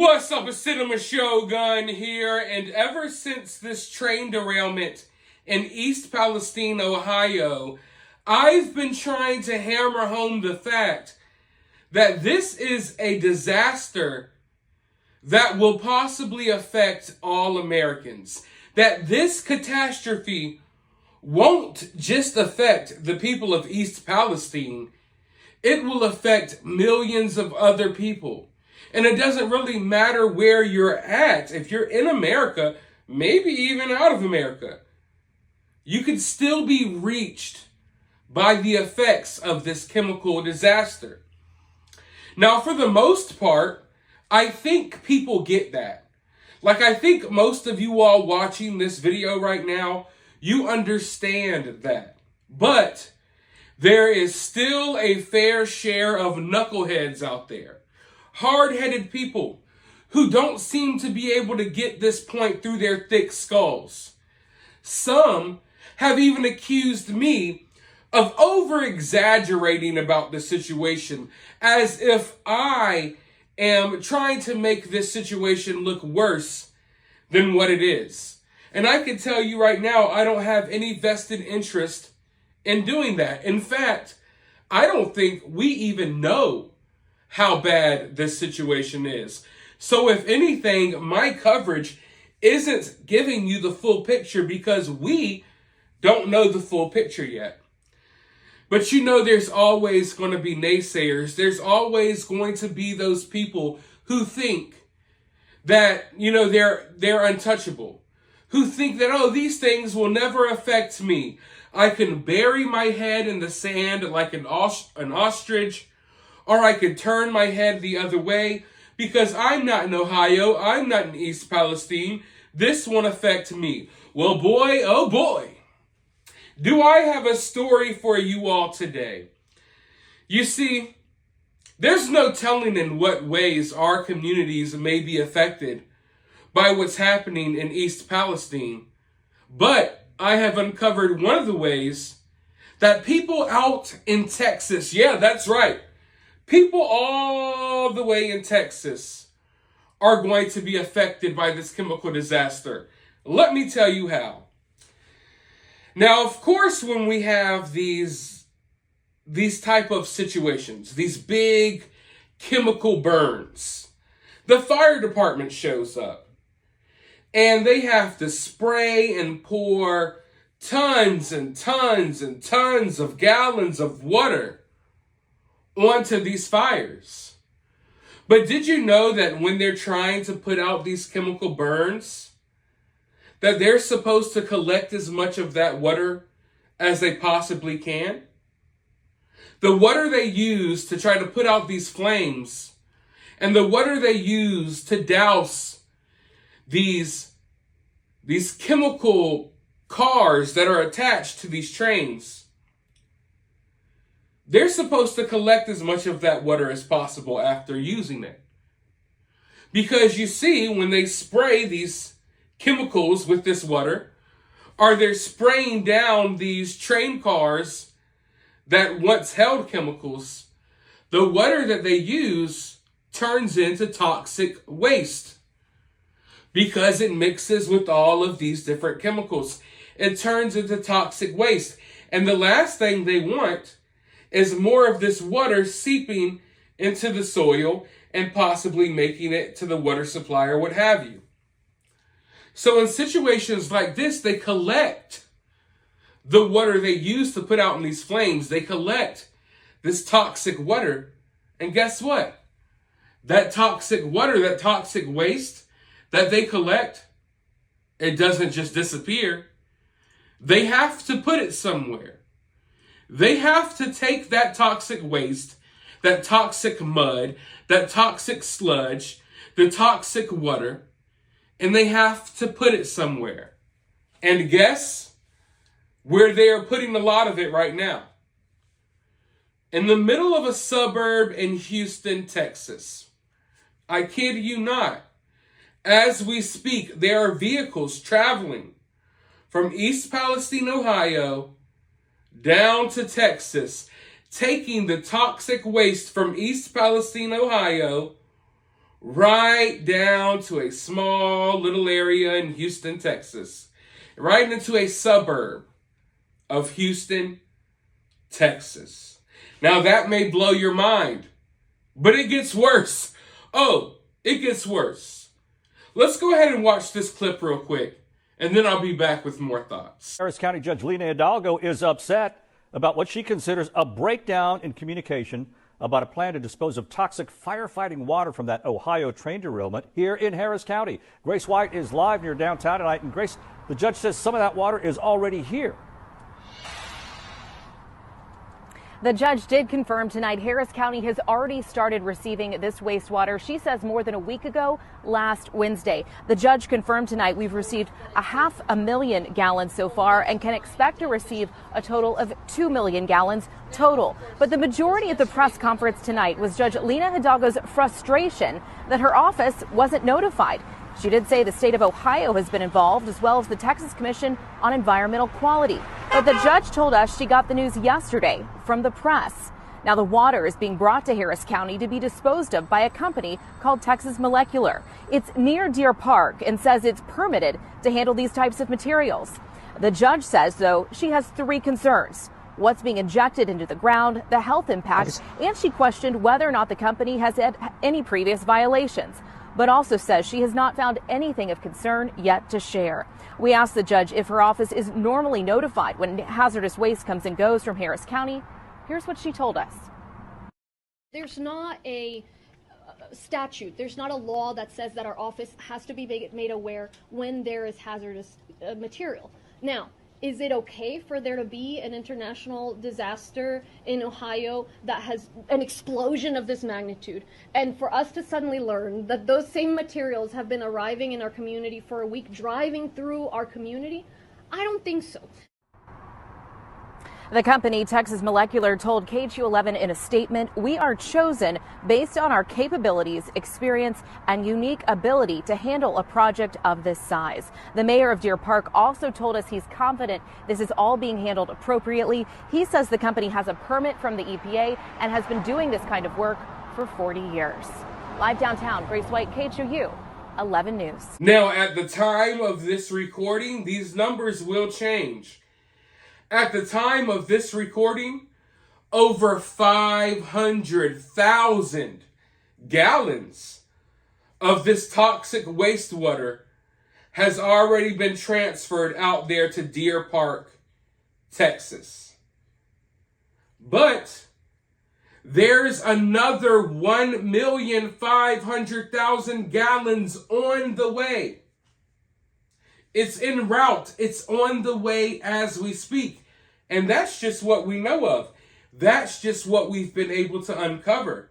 What's up, it's Cinema Shogun here, and ever since this train derailment in East Palestine, Ohio, I've been trying to hammer home the fact that this is a disaster that will possibly affect all Americans. That this catastrophe won't just affect the people of East Palestine, it will affect millions of other people. And it doesn't really matter where you're at. If you're in America, maybe even out of America, you could still be reached by the effects of this chemical disaster. Now, for the most part, I think people get that. Like, I think most of you all watching this video right now, you understand that. But there is still a fair share of knuckleheads out there. Hard-headed people who don't seem to be able to get this point through their thick skulls. Some have even accused me of over-exaggerating about the situation, as if I am trying to make this situation look worse than what it is. And I can tell you right now, I don't have any vested interest in doing that. In fact, I don't think we even know how bad this situation is. So if anything, my coverage isn't giving you the full picture because we don't know the full picture yet. But you know, there's always going to be naysayers. There's always going to be those people who think that, you know, they're untouchable. Who think that, oh, these things will never affect me. I can bury my head in the sand like an ostrich, or I could turn my head the other way because I'm not in Ohio, I'm not in East Palestine. This won't affect me. Well, boy, oh boy, do I have a story for you all today. You see, there's no telling in what ways our communities may be affected by what's happening in East Palestine. But I have uncovered one of the ways that people out in Texas, yeah, that's right, people all the way in Texas are going to be affected by this chemical disaster. Let me tell you how. Now, of course, when we have these type of situations, these big chemical burns, the fire department shows up and they have to spray and pour tons and tons and tons of gallons of water onto these fires. But did you know that when they're trying to put out these chemical burns, that they're supposed to collect as much of that water as they possibly can? The water they use to try to put out these flames and the water they use to douse these chemical cars that are attached to these trains, they're supposed to collect as much of that water as possible after using it. Because you see, when they spray these chemicals with this water, or they're spraying down these train cars that once held chemicals, the water that they use turns into toxic waste because it mixes with all of these different chemicals. It turns into toxic waste. And the last thing they want is more of this water seeping into the soil and possibly making it to the water supply or what have you. So in situations like this, they collect the water they use to put out in these flames. They collect this toxic water. And guess what? That toxic water, that toxic waste that they collect, it doesn't just disappear. They have to put it somewhere. They have to take that toxic waste, that toxic mud, that toxic sludge, the toxic water, and they have to put it somewhere. And guess where they are putting a lot of it right now? In the middle of a suburb in Houston, Texas. I kid you not. As we speak, there are vehicles traveling from East Palestine, Ohio, down to Texas, taking the toxic waste from East Palestine, Ohio, right down to a small little area in Houston, Texas, right into a suburb of Houston, Texas. Now that may blow your mind, but it gets worse. Oh, it gets worse. Let's go ahead and watch this clip real quick, and then I'll be back with more thoughts. Harris County Judge Lena Hidalgo is upset about what she considers a breakdown in communication about a plan to dispose of toxic firefighting water from that Ohio train derailment here in Harris County. Grace White is live near downtown tonight. And Grace, the judge says some of that water is already here. The judge did confirm tonight Harris County has already started receiving this wastewater. She says more than a week ago, last Wednesday. The judge confirmed tonight we've received 500,000 gallons so far and can expect to receive a total of 2 million gallons total. But the majority of the press conference tonight was Judge Lena Hidalgo's frustration that her office wasn't notified. She did say the state of Ohio has been involved, as well as the Texas Commission on Environmental Quality. But the judge told us she got the news yesterday from the press. Now the water is being brought to Harris County to be disposed of by a company called Texas Molecular. It's near Deer Park and says it's permitted to handle these types of materials. The judge says, though, she has 3 concerns: what's being injected into the ground, the health impact, and she questioned whether or not the company has had any previous violations, but also says she has not found anything of concern yet to share. We asked the judge if her office is normally notified when hazardous waste comes and goes from Harris County. Here's what she told us. There's not a statute, there's not a law that says that our office has to be made aware when there is hazardous material. Now, is it okay for there to be an international disaster in Ohio that has an explosion of this magnitude, and for us to suddenly learn that those same materials have been arriving in our community for a week, driving through our community? I don't think so. The company, Texas Molecular, told KHU11 in a statement, "We are chosen based on our capabilities, experience, and unique ability to handle a project of this size." The mayor of Deer Park also told us he's confident this is all being handled appropriately. He says the company has a permit from the EPA and has been doing this kind of work for 40 years. Live downtown, Grace White, KHOU 11 News. Now, at the time of this recording, these numbers will change. At the time of this recording, over 500,000 gallons of this toxic wastewater has already been transferred out there to Deer Park, Texas. But there's another 1,500,000 gallons on the way. It's en route. It's on the way as we speak. And that's just what we know of. That's just what we've been able to uncover.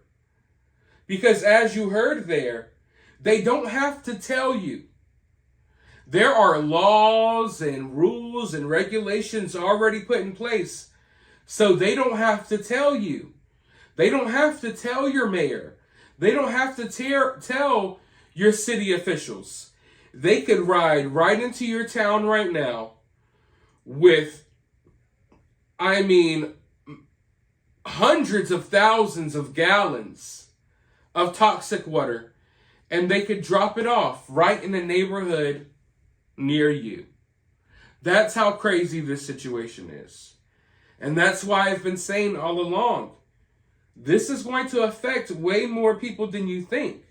Because as you heard there, they don't have to tell you. There are laws and rules and regulations already put in place. So they don't have to tell you. They don't have to tell your mayor. They don't have to tell your city officials. They could ride right into your town right now with, hundreds of thousands of gallons of toxic water, and they could drop it off right in the neighborhood near you. That's how crazy this situation is. And that's why I've been saying all along, this is going to affect way more people than you think.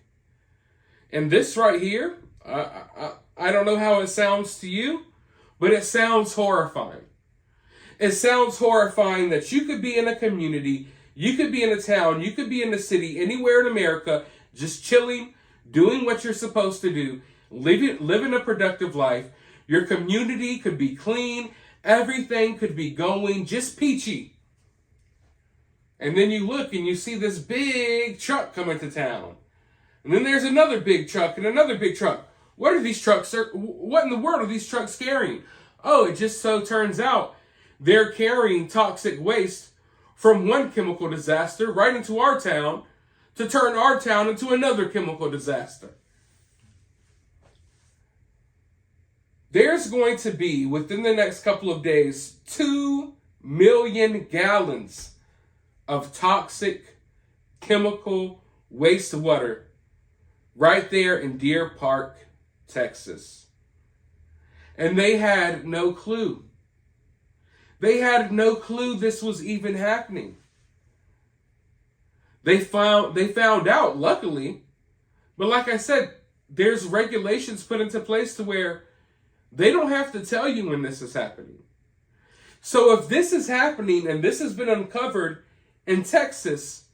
And this right here, I don't know how it sounds to you, but it sounds horrifying. It sounds horrifying that you could be in a community, you could be in a town, you could be in a city, anywhere in America, just chilling, doing what you're supposed to do, living a productive life. Your community could be clean, everything could be going just peachy. And then you look and you see this big truck coming to town. And then there's another big truck and another big truck. What are these trucks? What in the world are these trucks carrying? Oh, it just so turns out they're carrying toxic waste from one chemical disaster right into our town to turn our town into another chemical disaster. There's going to be, within the next couple of days, 2 million gallons of toxic chemical wastewater right there in Deer Park, Texas. And they had no clue. They had no clue this was even happening. They found out, luckily, but like I said, there's regulations put into place to where they don't have to tell you when this is happening. So if this is happening and this has been uncovered in Texas,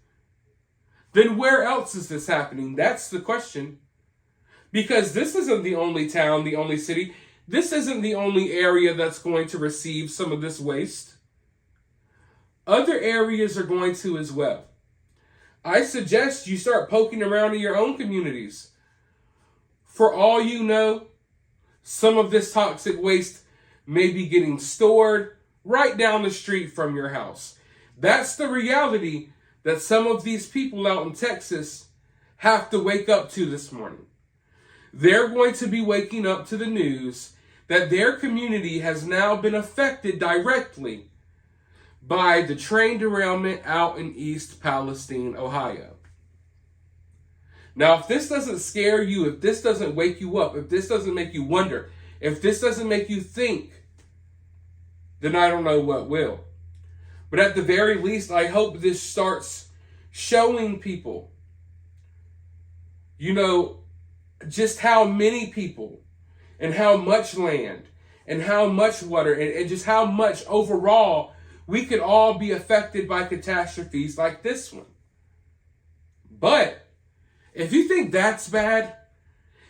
then where else is this happening? That's the question. Because this isn't the only town, the only city. This isn't the only area that's going to receive some of this waste. Other areas are going to as well. I suggest you start poking around in your own communities. For all you know, some of this toxic waste may be getting stored right down the street from your house. That's the reality that some of these people out in Texas have to wake up to this morning. They're going to be waking up to the news that their community has now been affected directly by the train derailment out in East Palestine, Ohio. Now, if this doesn't scare you, if this doesn't wake you up, if this doesn't make you wonder, if this doesn't make you think, then I don't know what will. But at the very least, I hope this starts showing people, just how many people and how much land and how much water and just how much overall we could all be affected by catastrophes like this one. But if you think that's bad,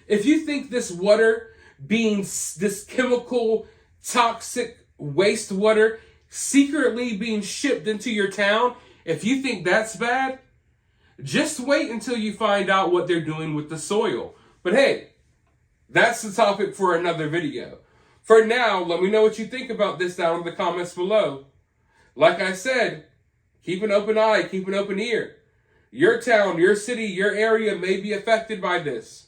if you think this water being this chemical, toxic wastewater secretly being shipped into your town, if you think that's bad, just wait until you find out what they're doing with the soil. But hey, that's the topic for another video. For now, let me know what you think about this down in the comments below. Like I said, keep an open eye, keep an open ear. Your town, your city, your area may be affected by this.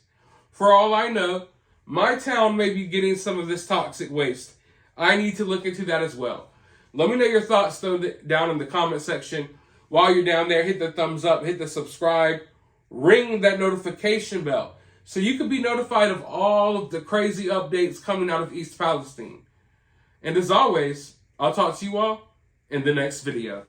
For all I know, my town may be getting some of this toxic waste. I need to look into that as well. Let me know your thoughts though down in the comment section. While you're down there, hit the thumbs up, hit the subscribe, ring that notification bell so you can be notified of all of the crazy updates coming out of East Palestine. And as always, I'll talk to you all in the next video.